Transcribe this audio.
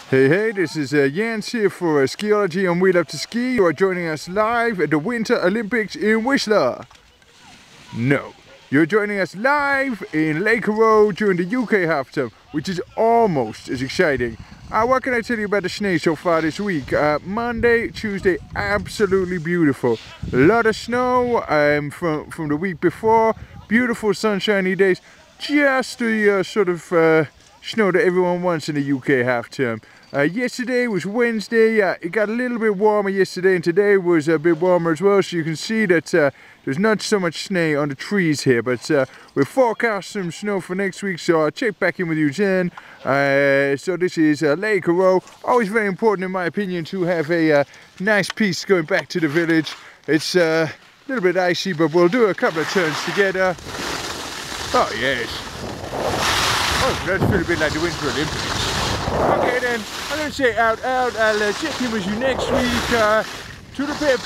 Hey, this is Jens here for Skiology on We Love to Ski. You are joining us live at the Winter Olympics in Whistler. No, you're joining us live in Lake Row during the UK half term, which is almost as exciting. What can I tell you about the snow so far this week? Monday, Tuesday, absolutely beautiful. A lot of snow from the week before. Beautiful sunshiny days. Just the sort of snow that everyone wants in the UK half term. Yesterday was Wednesday. It got a little bit warmer yesterday, and today was a bit warmer as well. So you can see that there's not so much snow on the trees here, but we're forecasting some snow for next week. So I'll check back in with you then. So this is Lake Row. Always very important, in my opinion, to have a nice piece going back to the village. It's a little bit icy, but we'll do a couple of turns together. Oh yes. Oh, that's feeling a bit like the Winter Olympics. Okay then, I'm going to say out. I'll check in with you next week. To the pip.